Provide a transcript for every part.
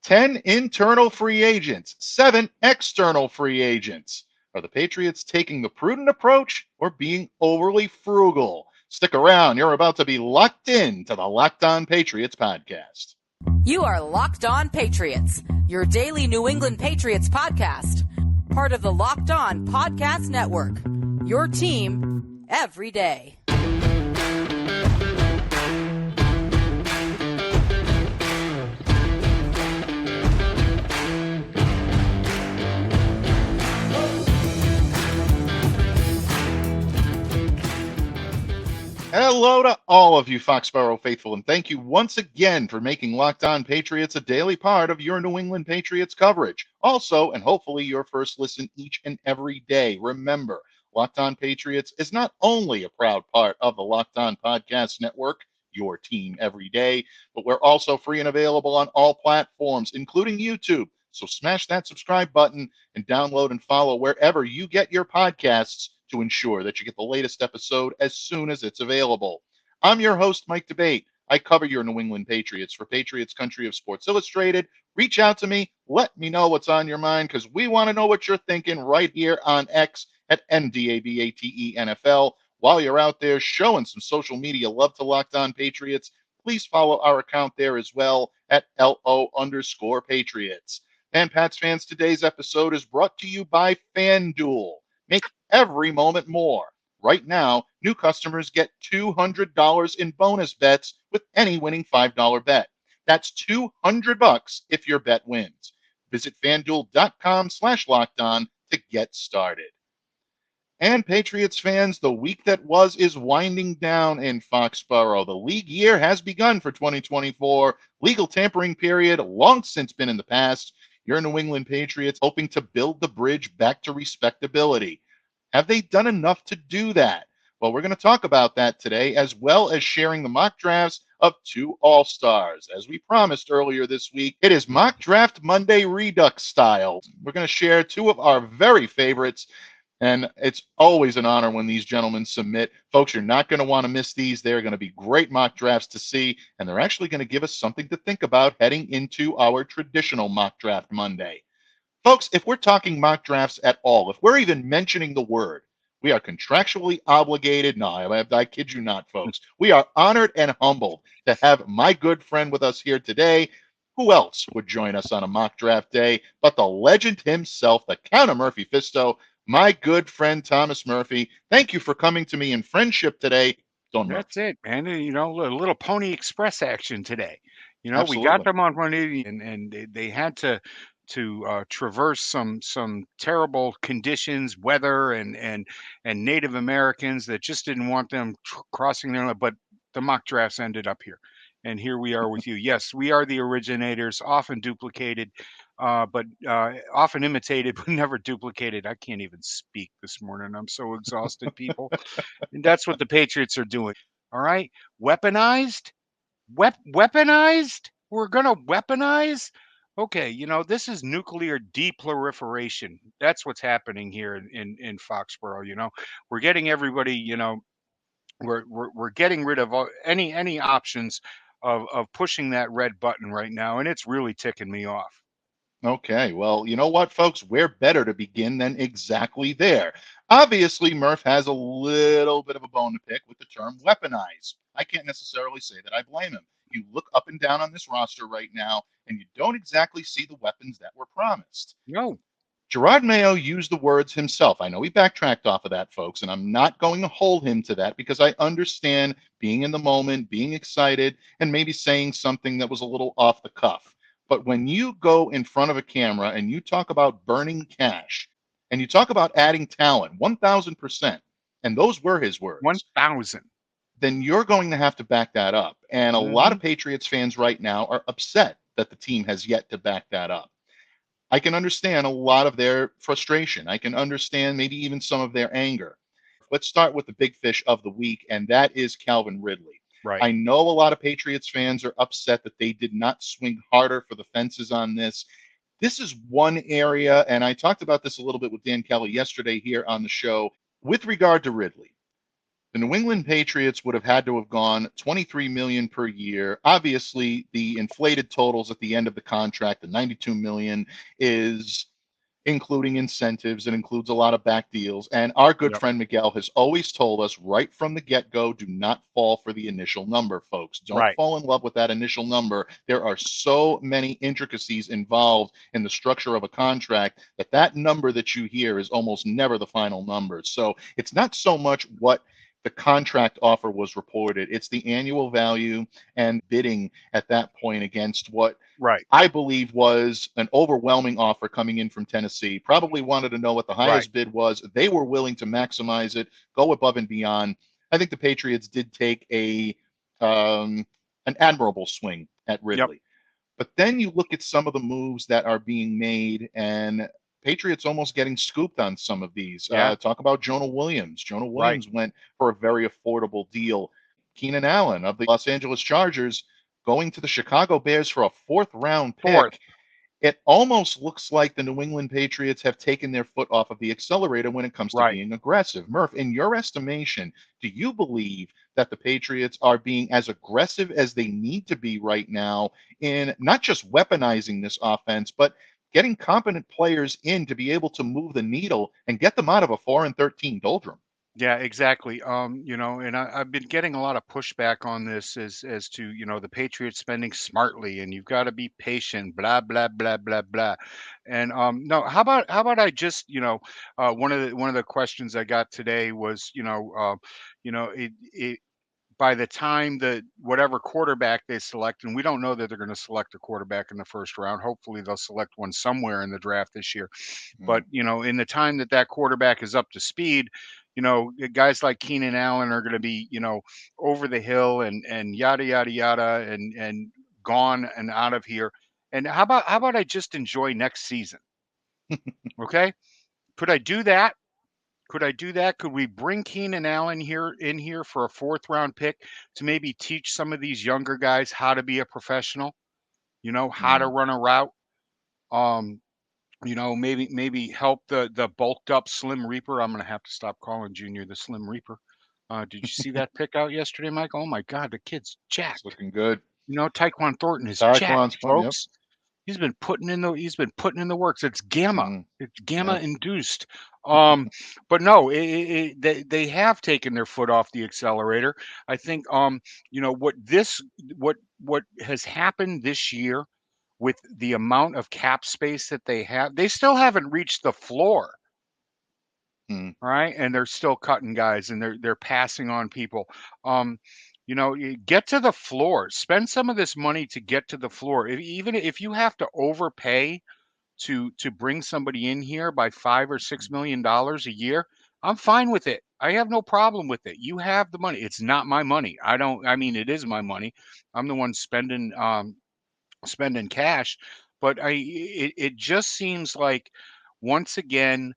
10 internal free agents, 7 external free agents. Are the Patriots taking the prudent approach or being overly frugal? Stick around. You're about to be locked in to the Locked On Patriots podcast. You are Locked On Patriots, your daily New England Patriots podcast. Part of the Locked On Podcast Network, your team every day. Hello to all of you Foxborough faithful, and thank you once again for making Locked On Patriots a daily part of your New England Patriots coverage. Also, and hopefully your first listen each and every day. Remember, Locked On Patriots is not only a proud part of the Locked On Podcast Network, your team every day, but we're also free and available on all platforms, including YouTube. So smash that subscribe button and download and follow wherever you get your podcasts to ensure that you get the latest episode as soon as it's available. I'm your host, Mike Debate. I cover your New England Patriots for Patriots Country of Sports Illustrated. Reach out to me. Let me know what's on your mind because we want to know what you're thinking right here on X at NDABATENFL. While you're out there showing some social media love to Locked On Patriots, please follow our account there as well at LO_Patriots. And Pats fans, today's episode is brought to you by FanDuel. Make every moment more. Right now, new customers get $200 in bonus bets with any winning $5 bet. That's $200 if your bet wins. Visit FanDuel.com/lockedon to get started. And Patriots fans, the week that was is winding down in Foxborough. The league year has begun for 2024. Legal tampering period long since been in the past. Your New England Patriots hoping to build the bridge back to respectability. Have they done enough to do that? Well, we're going to talk about that today, as well as sharing the mock drafts of 2 All-Stars. As we promised earlier this week, it is Mock Draft Monday Redux style. We're going to share 2 of our very favorites, and it's always an honor when these gentlemen submit. Folks, you're not going to want to miss these. They're going to be great mock drafts to see, and they're actually going to give us something to think about heading into our traditional Mock Draft Monday. Folks, if we're talking mock drafts at all, if we're even mentioning the word, we are contractually obligated. No, I kid you not, folks. We are honored and humbled to have my good friend with us here today. Who else would join us on a mock draft day but the legend himself, the Count of Murphy Fisto, my good friend Thomas Murphy. Thank you for coming to me in friendship today. That's it, man. You know, a little Pony Express action today. You know, Absolutely. we got them on Monday, and they had to traverse some terrible conditions, weather, and Native Americans that just didn't want them crossing their line. But the mock drafts ended up here, and here we are with you. Yes, we are the originators, often duplicated, but often imitated, but never duplicated. I can't even speak this morning. I'm so exhausted, people. And that's what the Patriots are doing. All right, weaponized. Weaponized? We're going to weaponize? Okay, you know, this is nuclear deproliferation. That's what's happening here in Foxborough, you know. We're getting everybody, you know, we're getting rid of any options of pushing that red button right now, and it's really ticking me off. Okay, well, you know what, folks? Where better to begin than exactly there? Obviously, Murph has a little bit of a bone to pick with the term weaponize. I can't necessarily say that I blame him. You look up and down on this roster right now, and you don't exactly see the weapons that were promised. No. Gerard Mayo used the words himself. I know he backtracked off of that, folks, and I'm not going to hold him to that because I understand being in the moment, being excited, and maybe saying something that was a little off the cuff. But when you go in front of a camera and you talk about burning cash and you talk about adding talent, 1,000%, and those were his words. 1,000. Then you're going to have to back that up. And a lot of Patriots fans right now are upset that the team has yet to back that up. I can understand a lot of their frustration. I can understand maybe even some of their anger. Let's start with the big fish of the week, and that is Calvin Ridley. Right. I know a lot of Patriots fans are upset that they did not swing harder for the fences on this. This is one area, and I talked about this a little bit with Dan Kelly yesterday here on the show, with regard to Ridley. the New England Patriots would have had to have gone 23 million per year. Obviously, the inflated totals at the end of the contract, the 92 million, is including incentives. It includes a lot of back deals. And our good Yep. friend Miguel has always told us right from the get-go, do not fall for the initial number, folks. Don't Right. fall in love with that initial number. There are so many intricacies involved in the structure of a contract that that number that you hear is almost never the final number. So it's not so much what the contract offer was reported, it's the annual value and bidding at that point against what Right. I believe was an overwhelming offer coming in from Tennessee. Probably wanted to know what the Right. highest bid was. They were willing to maximize it, go above and beyond. I think the Patriots did take an admirable swing at Yep. Ridley. But then you look at some of the moves that are being made, and Patriots almost getting scooped on some of these. Yeah. Talk about Jonah Williams. Jonah Right. Williams went for a very affordable deal. Keenan Allen of the Los Angeles Chargers going to the Chicago Bears for a fourth round Fourth. pick. It almost looks like the New England Patriots have taken their foot off of the accelerator when it comes to Right. being aggressive. Murph, in your estimation, do you believe that the Patriots are being as aggressive as they need to be right now in not just weaponizing this offense, but getting competent players in to be able to move the needle and get them out of a 4-13 doldrum? Yeah, exactly. And I've been getting a lot of pushback on this as to, the Patriots spending smartly and you've got to be patient, blah, blah, blah, blah, blah. And no, how about I just, one of the questions I got today was, it by the time that whatever quarterback they select, and we don't know that they're going to select a quarterback in the first round. Hopefully, they'll select one somewhere in the draft this year. But Mm. in the time that that quarterback is up to speed, guys like Keenan Allen are going to be, over the hill and yada yada yada and gone and out of here. And how about I just enjoy next season? Okay, could I do that? Could I do that? Could we bring Keenan Allen here for a fourth round pick to maybe teach some of these younger guys how to be a professional? How to Mm. run a route. Um, maybe help the bulked up Slim Reaper. I'm gonna have to stop calling Junior the Slim Reaper. Did you see that pick out yesterday, Mike? Oh my God, the kid's It's jacked. looking good. Tyquan Thornton is Taekwon's jacked, fun. Yep. folks. He's been putting in the works. It's gamma. Mm. It's gamma Yep. induced. But no, they have taken their foot off the accelerator. I think what has happened this year with the amount of cap space that they have, they still haven't reached the floor. Mm. All right, and they're still cutting guys and they're passing on people. You get to the floor, spend some of this money to get to the floor. Even if you have to overpay to bring somebody in here by $5 or $6 million a year, I'm fine with it. I have no problem with it. You have the money. It's not my money. I mean, it is my money. I'm the one spending cash, but it just seems like once again,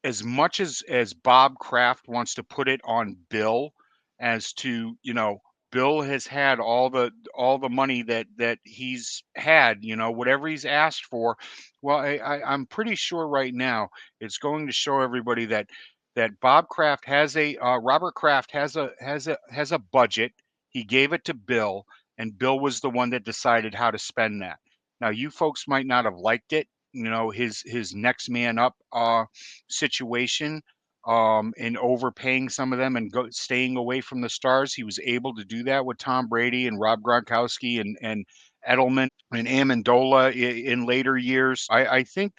as much as Bob Kraft wants to put it on Bill as to, Bill has had all the money that he's had, whatever he's asked for. Well, I'm pretty sure right now it's going to show everybody that Bob Kraft has Robert Kraft has a budget. He gave it to Bill, and Bill was the one that decided how to spend that. Now, you folks might not have liked it, his next man up situation, and overpaying some of them and staying away from the stars. He was able to do that with Tom Brady and Rob Gronkowski and Edelman and Amendola in later years. I think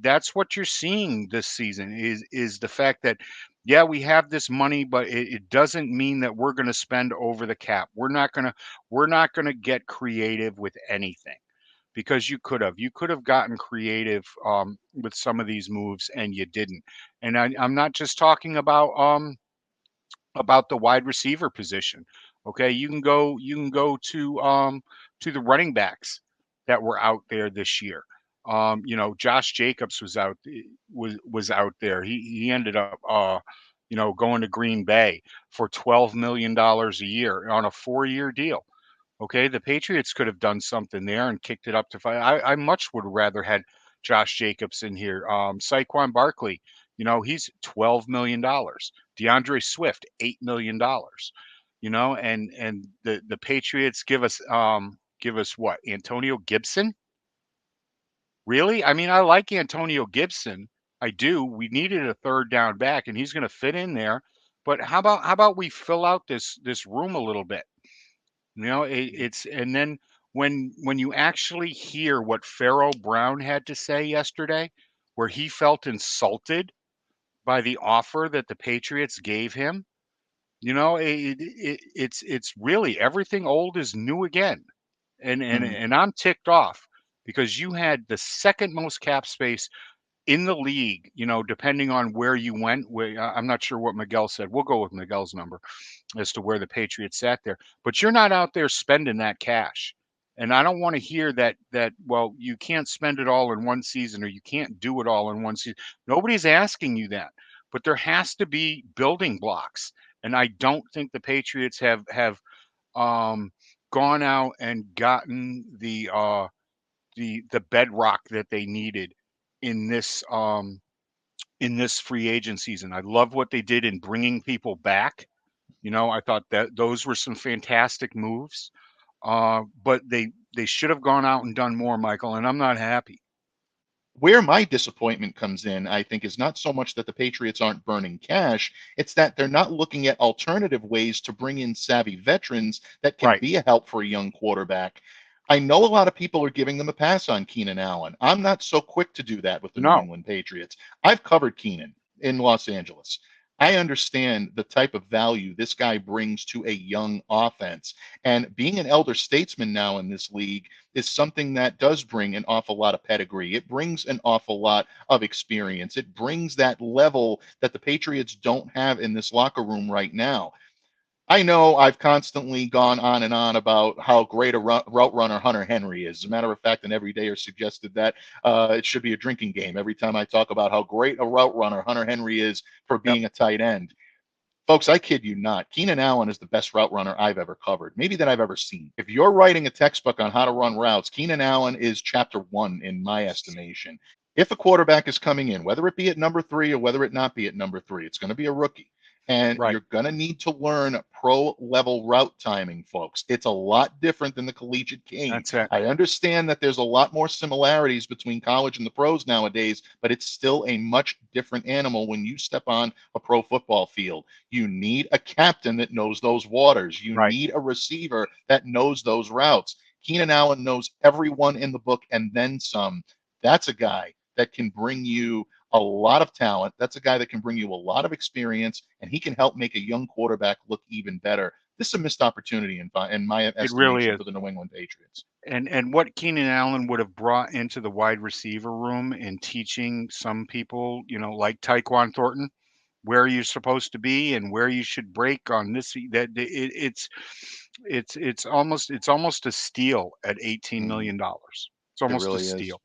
that's what you're seeing this season is the fact that, yeah, we have this money, but it doesn't mean that we're going to spend over the cap. We're not gonna get creative with anything, because you could have gotten creative with some of these moves and you didn't. And I'm not just talking about the wide receiver position. Okay, you can go to the running backs that were out there this year. Josh Jacobs was out there. He ended up going to Green Bay for $12 million a year on a 4-year deal. Okay, the Patriots could have done something there and kicked it up to 5. I much would rather had Josh Jacobs in here. Saquon Barkley, He's $12 million. DeAndre Swift, $8 million. And the Patriots give us what? Antonio Gibson? Really? I mean, I like Antonio Gibson. I do. We needed a third down back, and he's going to fit in there. But how about we fill out this room a little bit? It's and then when you actually hear what Pharaoh Brown had to say yesterday, where he felt insulted by the offer that the Patriots gave him, it's really everything old is new again. And I'm ticked off because you had the second most cap space in the league, depending on where you went. I'm not sure what Miguel said. We'll go with Miguel's number as to where the Patriots sat there. But you're not out there spending that cash. And I don't want to hear that well, you can't spend it all in one season or you can't do it all in one season. Nobody's asking you that. But there has to be building blocks. And I don't think the Patriots have gone out and gotten the bedrock that they needed in this free agent season. I love what they did in bringing people back. I thought that those were some fantastic moves. But they should have gone out and done more, Michael, and I'm not happy. Where my disappointment comes in, I think, is not so much that the Patriots aren't burning cash. It's that they're not looking at alternative ways to bring in savvy veterans that can Right. be a help for a young quarterback. I know a lot of people are giving them a pass on Keenan Allen. I'm not so quick to do that with the New No. England Patriots. I've covered Keenan in Los Angeles. I understand the type of value this guy brings to a young offense. And being an elder statesman now in this league is something that does bring an awful lot of pedigree. It brings an awful lot of experience. It brings that level that the Patriots don't have in this locker room right now. I know I've constantly gone on and on about how great a route runner Hunter Henry is. As a matter of fact, an everydayer suggested that it should be a drinking game every time I talk about how great a route runner Hunter Henry is for being a tight end. Folks, I kid you not. Keenan Allen is the best route runner I've ever covered, maybe that I've ever seen. If you're writing a textbook on how to run routes, Keenan Allen is chapter 1 in my estimation. If a quarterback is coming in, whether it be at number 3 or whether it not be at number 3, it's going to be a rookie. And Right. you're going to need to learn pro level route timing, folks. It's a lot different than the collegiate game. That's it. I understand that there's a lot more similarities between college and the pros nowadays, but it's still a much different animal when you step on a pro football field. You need a captain that knows those waters. You Right. need a receiver that knows those routes. Keenan Allen knows everyone in the book and then some. That's a guy that can bring you a lot of talent. That's a guy that can bring you a lot of experience, and he can help make a young quarterback look even better. This is a missed opportunity in my It really estimation is. for the New England Patriots. And what Keenan Allen would have brought into the wide receiver room in teaching some people, like Tyquan Thornton, where you're supposed to be and where you should break on this. It's almost a steal at $18 Mhm. million. It's It almost a really is. steal.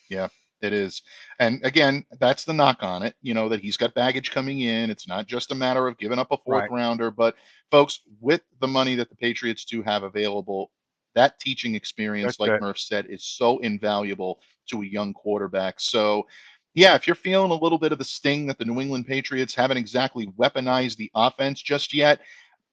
Yeah, it is. And again, that's the knock on it, that he's got baggage coming in. It's not just a matter of giving up a fourth Right. rounder, but folks, with the money that the Patriots do have available, that teaching experience, That's like it. Murph said, is so invaluable to a young quarterback. So, yeah, if you're feeling a little bit of the sting that the New England Patriots haven't exactly weaponized the offense just yet,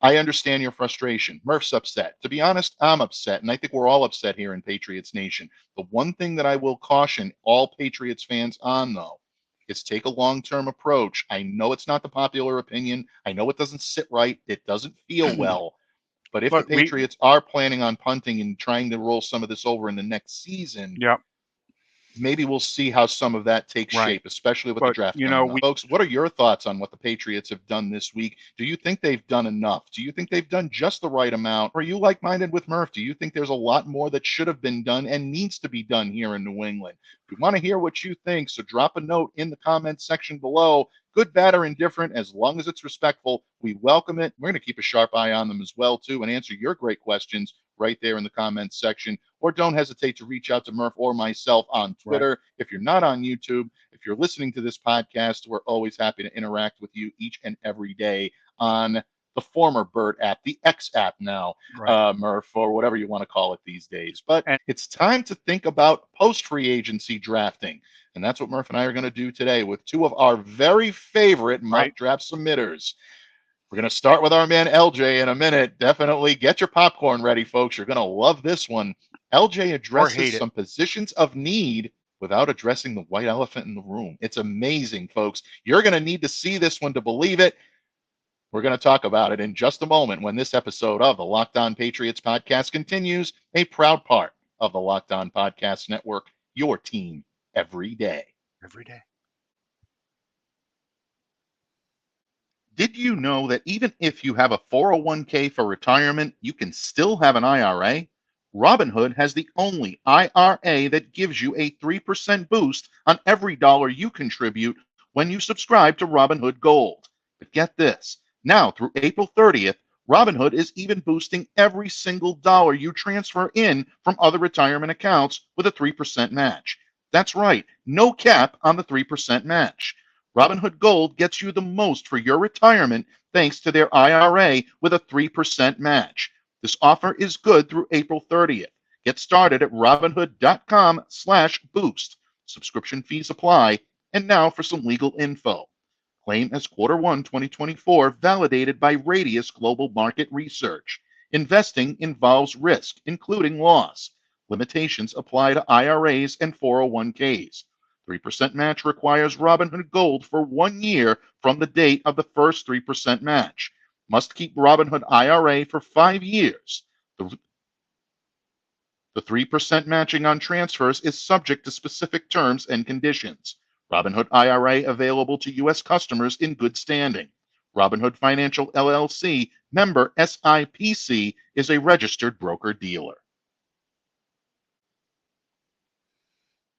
I understand your frustration. Murph's upset. To be honest, I'm upset. And I think we're all upset here in Patriots Nation. The one thing that I will caution all Patriots fans on, though, is take a long term approach. I know it's not the popular opinion. I know it doesn't sit right. It doesn't feel well. But if the But Patriots are planning on punting and trying to roll some of this over in the next season, yeah, maybe we'll see how some of that takes right. shape, especially with the But, draft coming up. we Folks, what are your thoughts on what the Patriots have done this week? Do you think they've done enough? Do you think they've done just the right amount? Or are you like minded with Murph? Do you think there's a lot more that should have been done and needs to be done here in New England? We want to hear what you think, so drop a note in the comments section below. Good, bad, or indifferent, as long as it's respectful, we welcome it. We're going to keep a sharp eye on them as well, too, and answer your great questions right there in the comments section. Or don't hesitate to reach out to Murph or myself on Twitter. Right. If you're not on YouTube, if you're listening to this podcast, we're always happy to interact with you each and every day on the former Bird app, the X app now, Right. Murph, or whatever you want to call it these days. But And it's time to think about post-free agency drafting. And that's what Murph and I are going to do today with two of our very favorite mock right. draft submitters. We're going to start with our man LJ in a minute. Definitely get your popcorn ready, folks. You're going to love this one. LJ Or addresses hate it. some positions of need without addressing the white elephant in the room. It's amazing, folks. You're going to need to see this one to believe it. We're going to talk about it in just a moment when this episode of the Locked On Patriots podcast continues, a proud part of the Locked On Podcast Network, your team every day. Every day. Did you know that even if you have a 401k for retirement, you can still have an IRA? Robinhood has the only IRA that gives you a 3% boost on every dollar you contribute when you subscribe to Robinhood Gold. But get this, now through April 30th, Robinhood is even boosting every single dollar you transfer in from other retirement accounts with a 3% match. That's right, no cap on the 3% match. Robinhood Gold gets you the most for your retirement thanks to their IRA with a 3% match. This offer is good through April 30th. Get started at robinhood.com/boost. Subscription fees apply. And now for some legal info. Claim as Q1 2024 validated by Radius Global Market Research. Investing involves risk, including loss. Limitations apply to IRAs and 401ks. 3% match requires Robinhood Gold for 1 year from the date of the first 3% match. Must keep Robinhood IRA for 5 years. The 3% matching on transfers is subject to specific terms and conditions. Robinhood IRA available to U.S. customers in good standing. Robinhood Financial LLC, member SIPC, is a registered broker-dealer.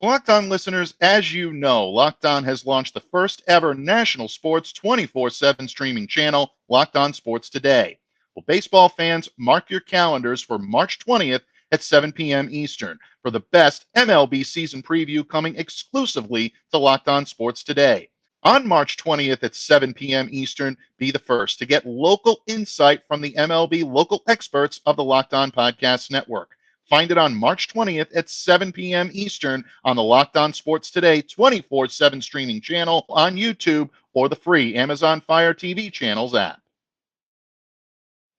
Locked On listeners, as you know, Locked On has launched the first ever national sports 24/7 streaming channel, Locked On Sports Today. Well, baseball fans, mark your calendars for March 20th at 7 p.m. Eastern for the best MLB season preview coming exclusively to Locked On Sports Today. On March 20th at 7 p.m. Eastern, be the first to get local insight from the MLB local experts of the Locked On Podcast Network. Find it on March 20th at 7 p.m. Eastern on the Locked On Sports Today 24/7 streaming channel on YouTube or the free Amazon Fire TV channels app.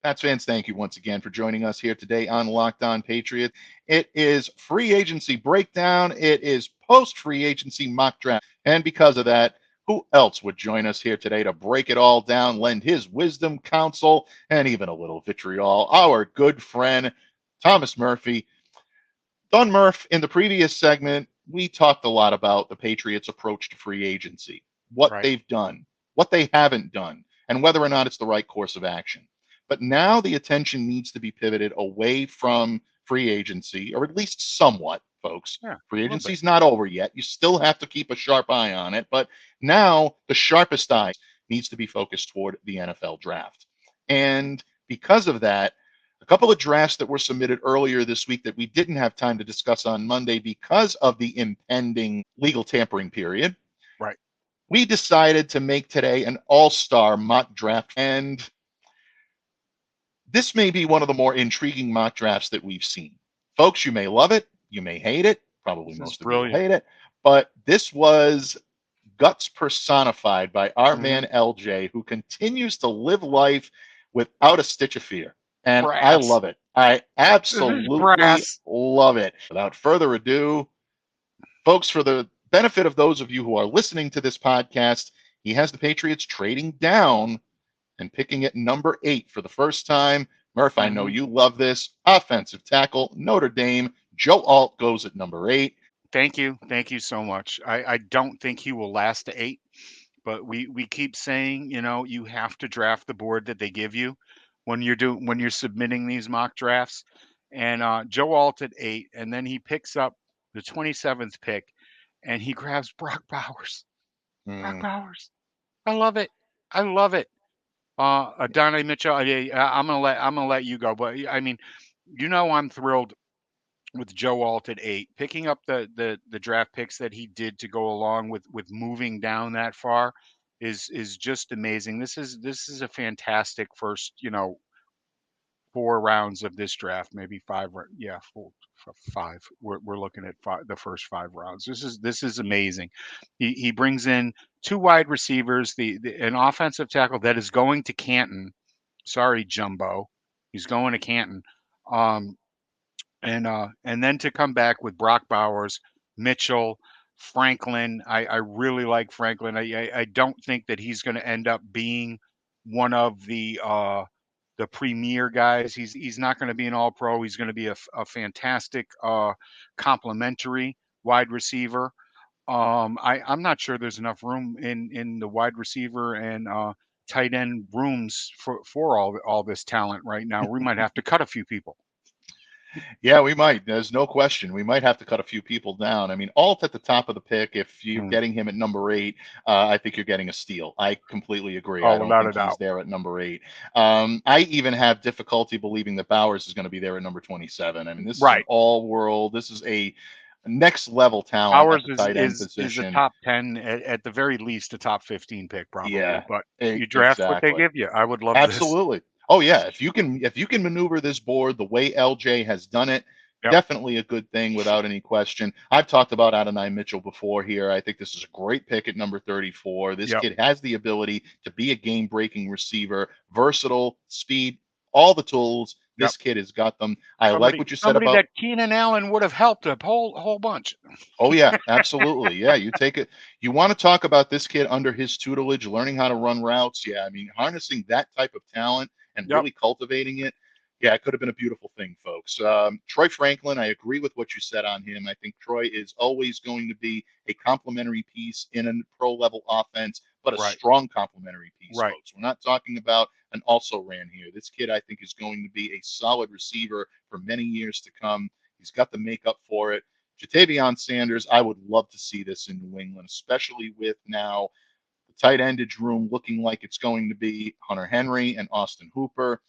Pats fans, thank you once again for joining us here today on Locked On Patriots. It is free agency breakdown. It is post-free agency mock draft. And because of that, who else would join us here today to break it all down, lend his wisdom, counsel, and even a little vitriol? Our good friend, Thomas Murphy. Don Murph, in the previous segment, we talked a lot about the Patriots' approach to free agency, what Right. they've done, what they haven't done, and whether or not it's the right course of action. But now the attention needs to be pivoted away from free agency, or at least somewhat, folks. Yeah. Free A little agency's bit. not over yet. You still have to keep a sharp eye on it. But now the sharpest eye needs to be focused toward the NFL draft. And because of that, a couple of drafts that were submitted earlier this week that we didn't have time to discuss on Monday because of the impending legal tampering period, Right. we decided to make today an all-star mock draft. And this may be one of the more intriguing mock drafts that we've seen. Folks, you may love it, you may hate it, probably This is most of you will brilliant. hate it, but this was guts personified by our man LJ, who continues to live life without a stitch of fear. And I Brass. love it. I absolutely Brass. love it. Without further ado, folks, for the benefit of those of you who are listening to this podcast, he has the Patriots trading down and picking at number 8 for the first time. Murph, I know you love this. Offensive tackle, Notre Dame. Joe Alt goes at number 8. Thank you. Thank you so much. I don't think he will last to 8, but we keep saying, you have to draft the board that they give you when you're submitting these mock drafts. And Joe Alt at 8, and then he picks up the 27th pick, and he grabs Brock Bowers. Brock Bowers. I love it. I love it. Donnie Mitchell. I'm gonna let you go, but I mean, I'm thrilled with Joe Alt at 8, picking up the draft picks that he did to go along with moving down that far is just amazing. This is a fantastic first, 4 rounds of this draft, maybe five. Yeah, five. We're looking at the first 5 rounds. This is amazing. He brings in 2 wide receivers, an offensive tackle that is going to Canton. Sorry, Jumbo, he's going to Canton. Um, and then to come back with Brock Bowers, Mitchell, Franklin. I really like Franklin. I don't think that he's going to end up being one of the premier guys. He's not going to be an all pro. He's going to be a fantastic complementary wide receiver. I'm not sure there's enough room in the wide receiver and tight end rooms for all this talent right now. We might have to cut a few people. Yeah, we might. There's no question. We might have to cut a few people down. I mean, Alt at the top of the pick, if you're getting him at number 8, I think you're getting a steal. I completely agree. I don't without a think he's doubt. there at number 8. I even have difficulty believing that Bowers is going to be there at number 27. I mean, this is an all-world. This is a next level talent Bowers at the tight end is position. a top 10, at the very least, a top 15 pick probably. Yeah, But you draft what they exactly. give you. I would love Absolutely. Oh yeah, if you can maneuver this board the way LJ has done it, definitely a good thing without any question. I've talked about Adonai Mitchell before here. I think this is a great pick at number 34. This kid has the ability to be a game-breaking receiver, versatile, speed, all the tools. This kid has got them. I like what you said about that Keenan Allen would have helped a whole bunch. Oh yeah, absolutely. Yeah, you take it. You want to talk about this kid under his tutelage, learning how to run routes. Yeah, I mean, harnessing that type of talent and really cultivating it. Yeah, it could have been a beautiful thing, folks. Troy Franklin, I agree with what you said on him. I think Troy is always going to be a complementary piece in a pro-level offense, but a strong complementary piece, folks. We're not talking about an also-ran here. This kid, I think, is going to be a solid receiver for many years to come. He's got the makeup for it. Jatavion Sanders, I would love to see this in New England, especially with now the tight endage room looking like it's going to be Hunter Henry and Austin Hooper.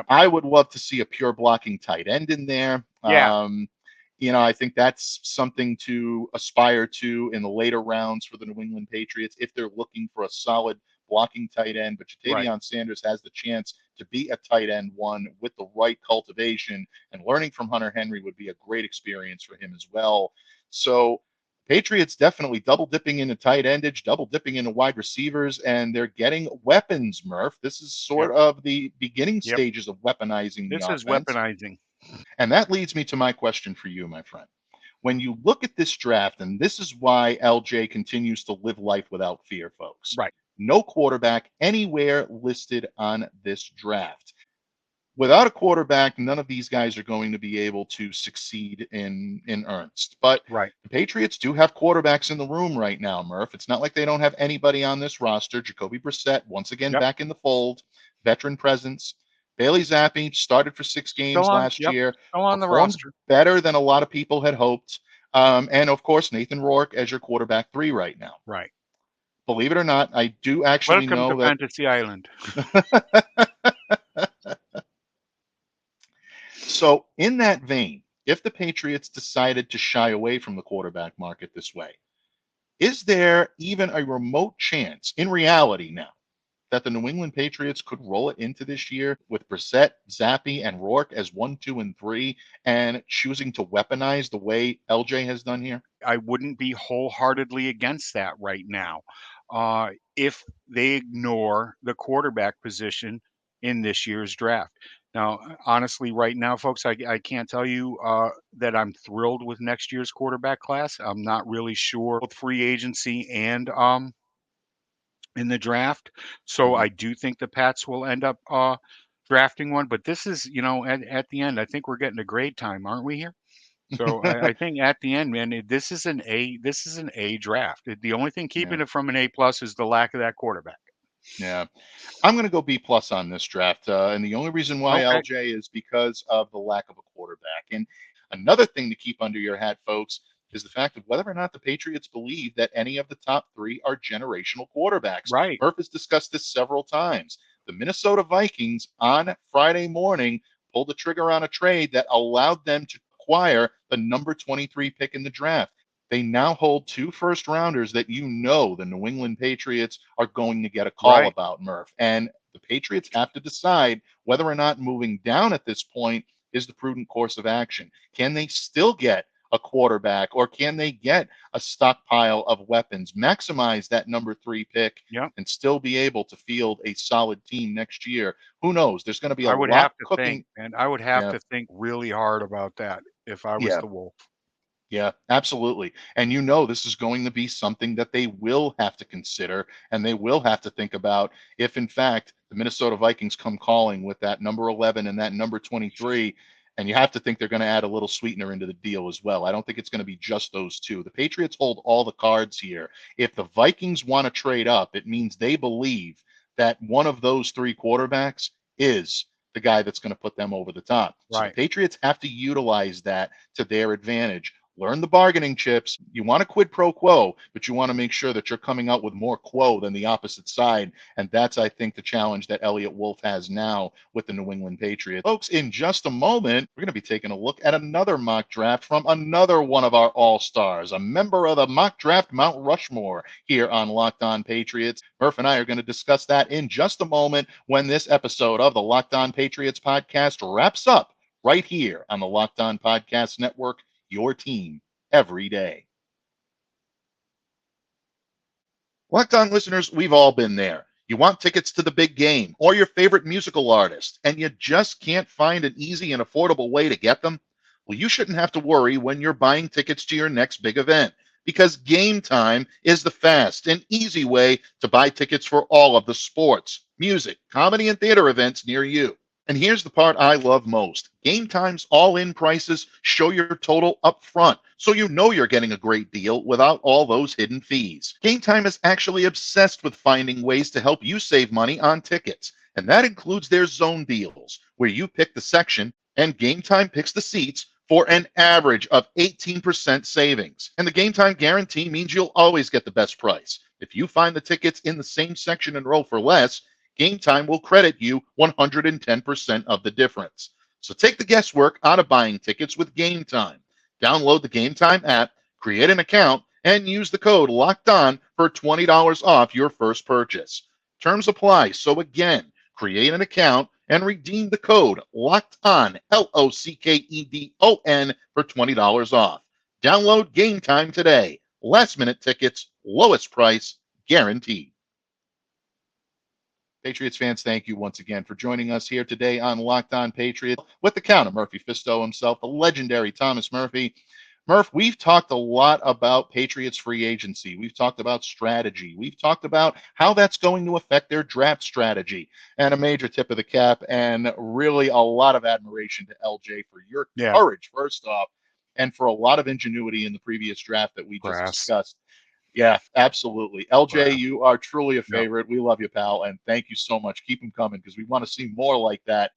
I would love to see a pure blocking tight end in there. I think that's something to aspire to in the later rounds for the New England Patriots if they're looking for a solid blocking tight end. But Jatavion Sanders has the chance to be a tight end one with the right cultivation, and learning from Hunter Henry would be a great experience for him as well. So Patriots definitely double dipping into tight endage, double dipping into wide receivers, and they're getting weapons, Murph. This is sort of the beginning stages of weaponizing the offense. This is weaponizing. And that leads me to my question for you, my friend. When you look at this draft, and this is why LJ continues to live life without fear, folks. No quarterback anywhere listed on this draft. Without a quarterback, none of these guys are going to be able to succeed in earnest. But the Patriots do have quarterbacks in the room right now, Murph. It's not like they don't have anybody on this roster. Jacoby Brissett, once again, back in the fold, veteran presence. Bailey Zappi started for 6 games last year. Still on the roster. Better than a lot of people had hoped. And, of course, Nathan Rourke as your quarterback 3 right now. Believe it or not, I do actually know that. Welcome to Fantasy Island. So in that vein, if the Patriots decided to shy away from the quarterback market this way, is there even a remote chance in reality now that the New England Patriots could roll it into this year with Brissett, Zappi, and Rourke as 1, 2, and 3 and choosing to weaponize the way LJ has done here? I wouldn't be wholeheartedly against that right now. If they ignore the quarterback position in this year's draft. Now, honestly, right now, folks, I can't tell you that I'm thrilled with next year's quarterback class. I'm not really sure with free agency and in the draft. So I do think the Pats will end up drafting one. But this is, at the end, I think we're getting to grade time, aren't we here? So I think at the end, man, this is an A draft. The only thing keeping it from an A+ is the lack of that quarterback. Yeah, I'm going to go B+ on this draft. And the only reason why, LJ, is because of the lack of a quarterback. And another thing to keep under your hat, folks, is the fact of whether or not the Patriots believe that any of the top 3 are generational quarterbacks. Murph has discussed this several times. The Minnesota Vikings on Friday morning pulled the trigger on a trade that allowed them to acquire the number 23 pick in the draft. they now hold 2 first rounders that the New England Patriots are going to get a call Right. about, Murph. And the Patriots have to decide whether or not moving down at this point is the prudent course of action. Can they still get a quarterback, or can they get a stockpile of weapons, maximize that number 3 pick, Yep. and still be able to field a solid team next year? Who knows? There's going to be a I would lot have to think, cooking. and I would have Yeah, to think really hard about that if I was yeah. the Wolf. Yeah, absolutely. And this is going to be something that they will have to consider, and they will have to think about if, in fact, the Minnesota Vikings come calling with that number 11 and that number 23. And you have to think they're going to add a little sweetener into the deal as well. I don't think it's going to be just those two. The Patriots hold all the cards here. If the Vikings want to trade up, it means they believe that one of those 3 quarterbacks is the guy that's going to put them over the top. So the Right. Patriots have to utilize that to their advantage. Learn the bargaining chips. You want a quid pro quo, but you want to make sure that you're coming out with more quo than the opposite side. And that's, I think, the challenge that Elliott Wolf has now with the New England Patriots. Folks, in just a moment, we're going to be taking a look at another mock draft from another one of our all-stars, a member of the mock draft Mount Rushmore here on Locked On Patriots. Murph and I are going to discuss that in just a moment when this episode of the Locked On Patriots podcast wraps up right here on the Locked On Podcast Network, your team every day. Locked On listeners, we've all been there. You want tickets to the big game or your favorite musical artist, and you just can't find an easy and affordable way to get them? Well, you shouldn't have to worry when you're buying tickets to your next big event, because Gametime is the fast and easy way to buy tickets for all of the sports, music, comedy, and theater events near you. And here's the part I love most. Gametime's all-in prices show your total up front, so you know you're getting a great deal without all those hidden fees. Gametime is actually obsessed with finding ways to help you save money on tickets, and that includes their zone deals, where you pick the section and Gametime picks the seats for an average of 18% savings. And the Gametime guarantee means you'll always get the best price. If you find the tickets in the same section and row for less, Gametime will credit you 110% of the difference. So take the guesswork out of buying tickets with Gametime. Download the Gametime app, create an account, and use the code LOCKEDON for $20 off your first purchase. Terms apply. So again, create an account and redeem the code LOCKEDON, LOCKEDON, for $20 off. Download Gametime today. Last minute tickets, lowest price, guaranteed. Patriots fans, thank you once again for joining us here today on Locked On Patriots with the Count of Murphy Fisto himself, the legendary Thomas Murphy. Murph, we've talked a lot about Patriots free agency. We've talked about strategy. We've talked about how that's going to affect their draft strategy. And a major tip of the cap and really a lot of admiration to LJ for your courage, first off, and for a lot of ingenuity in the previous draft that we just discussed. Yeah, absolutely. LJ, you are truly a favorite. We love you, pal, and thank you so much. Keep them coming because we want to see more like that.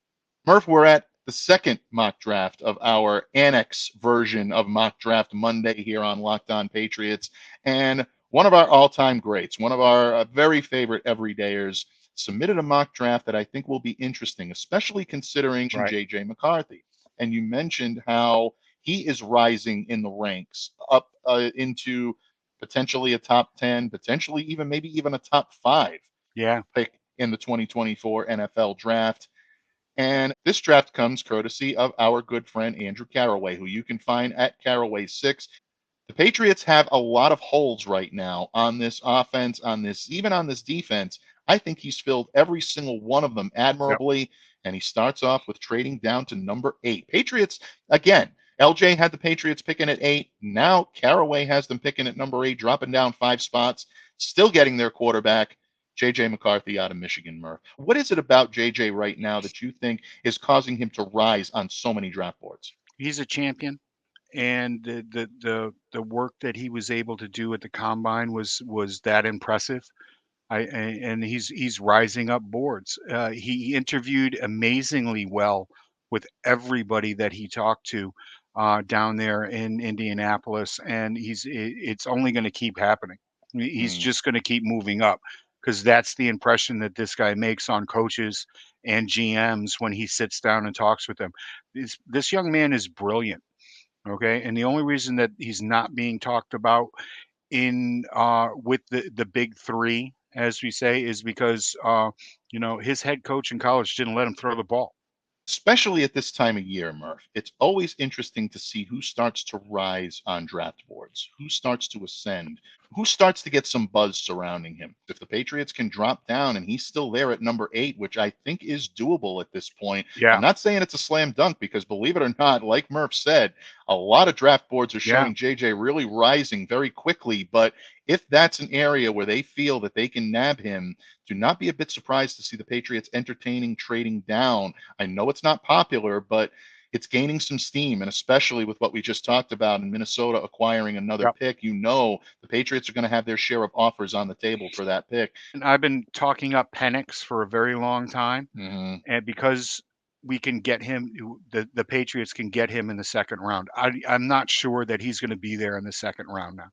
Murph, we're at the second mock draft of our annex version of Mock Draft Monday here on Locked On Patriots. And one of our all-time greats, one of our very favorite everydayers, submitted a mock draft that I think will be interesting, especially considering J.J. McCarthy. And you mentioned how he is rising in the ranks up into potentially a top 10, potentially even a top 5 pick in the 2024 NFL draft. And this draft comes courtesy of our good friend Andrew Caraway, who you can find at Caraway6. The Patriots have a lot of holes right now on this offense, even on this defense. I think he's filled every single one of them admirably. And he starts off with trading down to number 8. Patriots, again, LJ had the Patriots picking at 8. Now Caraway has them picking at number 8, dropping down 5 spots, still getting their quarterback, J.J. McCarthy out of Michigan, Murph. What is it about J.J. right now that you think is causing him to rise on so many draft boards? He's a champion, and the work that he was able to do at the combine was that impressive. And he's rising up boards. He interviewed amazingly well with everybody that he talked to down there in Indianapolis, and it's only going to keep happening. He's just going to keep moving up because that's the impression that this guy makes on coaches and GMs when he sits down and talks with them. This young man is brilliant. Okay, and the only reason that he's not being talked about in with the big three, as we say, is because his head coach in college didn't let him throw the ball. Especially at this time of year, Murph, it's always interesting to see who starts to rise on draft boards, who starts to ascend, who starts to get some buzz surrounding him. If the Patriots can drop down and he's still there at number 8, which I think is doable at this point, I'm Yeah, not saying it's a slam dunk because believe it or not, like Murph said, a lot of draft boards are yeah. showing JJ really rising very quickly. But if that's an area where they feel that they can nab him, do not be a bit surprised to see the Patriots entertaining trading down. I know it's not popular, but it's gaining some steam. And especially with what we just talked about in Minnesota acquiring another Yep. pick, the Patriots are going to have their share of offers on the table for that pick. And I've been talking up Penix for a very long time, Mm-hmm. and because we can get him, the Patriots can get him in the second round. I'm not sure that he's going to be there in the second round now.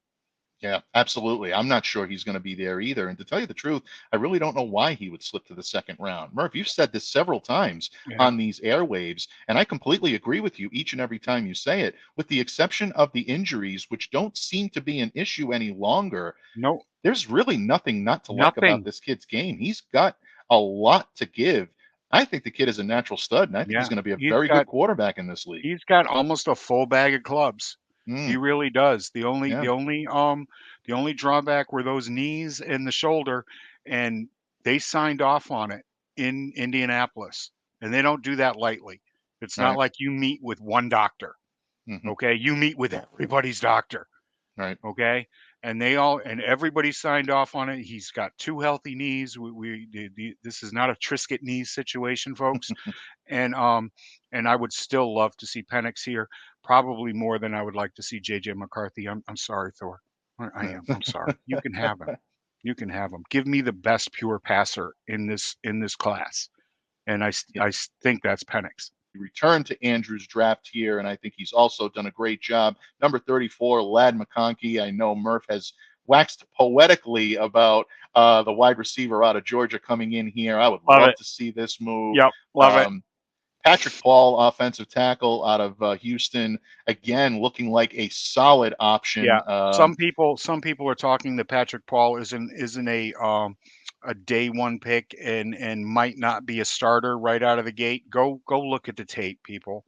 Yeah, absolutely. I'm not sure he's going to be there either. And to tell you the truth, I really don't know why he would slip to the second round. Murph, you've said this several times Yeah. on these airwaves, and I completely agree with you each and every time you say it, with the exception of the injuries, which don't seem to be an issue any longer. No, There's really nothing not to like about nothing. this kid's game. He's got a lot to give. I think the kid is a natural stud, and I think he's Yeah, going to be a very good quarterback in this league. he's got almost a full bag of clubs. He Mm, really does. The only yeah, the only the only drawback were those knees and the shoulder, and they signed off on it in Indianapolis. And they don't do that lightly. It's not right, like you meet with one doctor, hmm, okay? You meet with everybody's doctor, right. okay? And everybody signed off on it. He's got two healthy knees. This is not a Trisket knees situation, folks. And I would still love to see Penix here, probably more than I would like to see JJ McCarthy. I'm sorry, Thor. I am. I'm sorry. You can have him. You can have him. Give me the best pure passer in this class, and think that's Penix. Returned to Andrew's draft here, and I think he's also done a great job. Number 34, Lad McConkey. I know Murph has waxed poetically about the wide receiver out of Georgia coming in here. I would Love love it. to see this move. Yep. Love it. Um, Patrick Paul, offensive tackle out of Houston, again looking like a solid option. Yeah. Some people are talking that Patrick Paul isn't a day one pick and might not be a starter right out of the gate. Go look at the tape, people.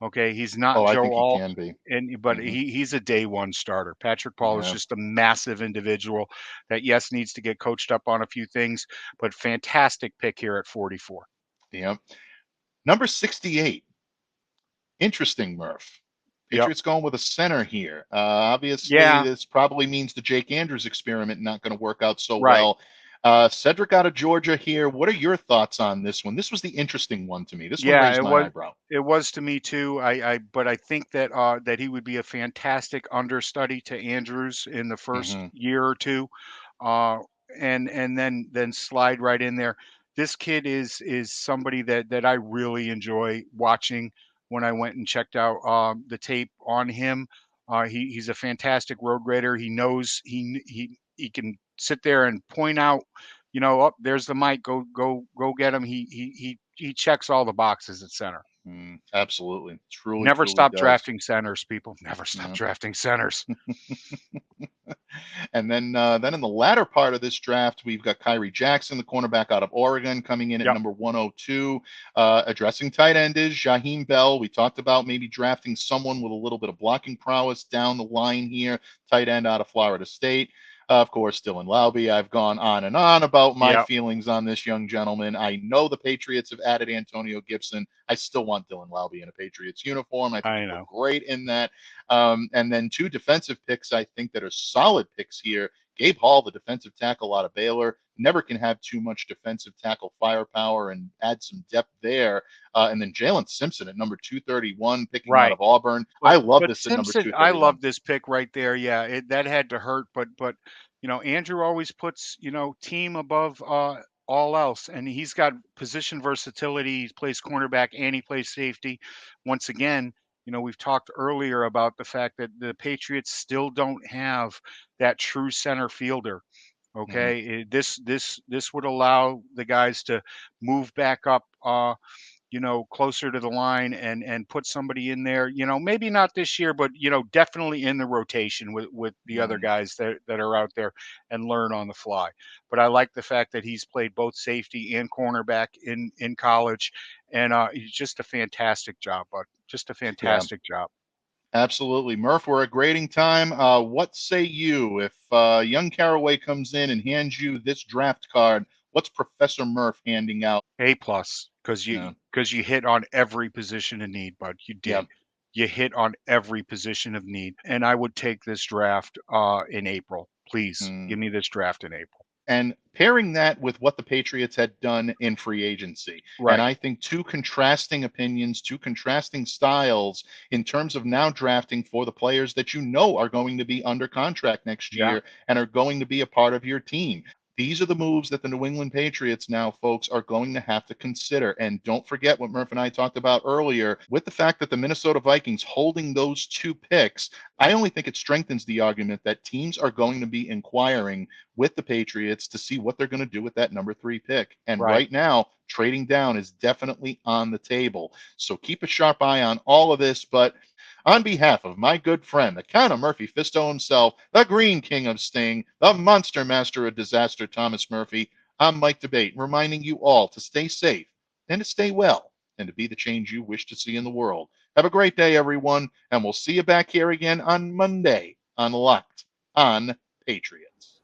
Okay, he's not Oh, I Joe think he Alt, can be. but Hmm. he's a day one starter. Patrick Paul is Yeah, just a massive individual that yes needs to get coached up on a few things, but fantastic pick here at 44. yeah. Number 68. Interesting, Murph. Yep. Patriots going with a center here. Obviously, Yeah. this probably means the Jake Andrews experiment not going to work out so Right. well. Cedric out of Georgia here. What are your thoughts on this one? This was the interesting one to me. This one Yeah. raised my eyebrow. It was to me too. But I think that he would be a fantastic understudy to Andrews in the first Hmm. year or two, uh, and then slide right in there. This kid is somebody that I really enjoy watching. When I went and checked out the tape on him, he's a fantastic road grader. He knows he can sit there and point out, up there's the mic. Go get him. He checks all the boxes at center. Absolutely. Truly, Never truly stop does. drafting centers, people. Never stop Yeah. drafting centers. And then in the latter part of this draft, we've got Kyrie Jackson, the cornerback out of Oregon, coming in at Yep. number 102. Addressing tight end is Jaheim Bell. We talked about maybe drafting someone with a little bit of blocking prowess down the line here. Tight end out of Florida State. Of course, Dylan Laube. I've gone on and on about my Yep. feelings on this young gentleman. I know the Patriots have added Antonio Gibson. I still want Dylan Laube in a Patriots uniform. I think I he'd look know. great in that. And then two defensive picks, I think, that are solid picks here. Gabe Hall, the defensive tackle out of Baylor, never can have too much defensive tackle firepower and add some depth there. And then Jalen Simpson at number 231, picking out Right. of Auburn. I love But this at number Simpson, I 231. love this pick right there. Yeah, that had to hurt, but Andrew always puts team above all else, and he's got position versatility. He plays cornerback and he plays safety. Once again, we've talked earlier about the fact that the Patriots still don't have that true center fielder. Hmm. Okay, this would allow the guys to move back up. closer to the line and put somebody in there, maybe not this year, but definitely in the rotation with the other guys that are out there, and learn on the fly. But I like the fact that he's played both safety and cornerback in college, and he's just a fantastic job, bud. Just a Yeah, fantastic job. absolutely. Murph, we're at grading time. What say you if young Caraway comes in and hands you this draft card? What's Professor Murph handing out? A+, because Yeah, you hit on every position of need, bud. You yeah. did. You hit on every position of need, and I would take this draft in April. Please Hmm. give me this draft in April. And pairing that with what the Patriots had done in free agency. And Right. I think two contrasting opinions, two contrasting styles in terms of now drafting for the players that you know are going to be under contract next Yeah. year and are going to be a part of your team. These are the moves that the New England Patriots now, folks, are going to have to consider. And don't forget what Murph and I talked about earlier with the fact that the Minnesota Vikings holding those two picks. I only think it strengthens the argument that teams are going to be inquiring with the Patriots to see what they're going to do with that number 3 pick. And Right. right now, trading down is definitely on the table. So keep a sharp eye on all of this. But on behalf of my good friend, the Count of Murphy Fisto himself, the Green King of Sting, the Monster Master of Disaster, Thomas Murphy, I'm Mike Debate, reminding you all to stay safe and to stay well and to be the change you wish to see in the world. Have a great day, everyone, and we'll see you back here again on Monday on Locked On Patriots.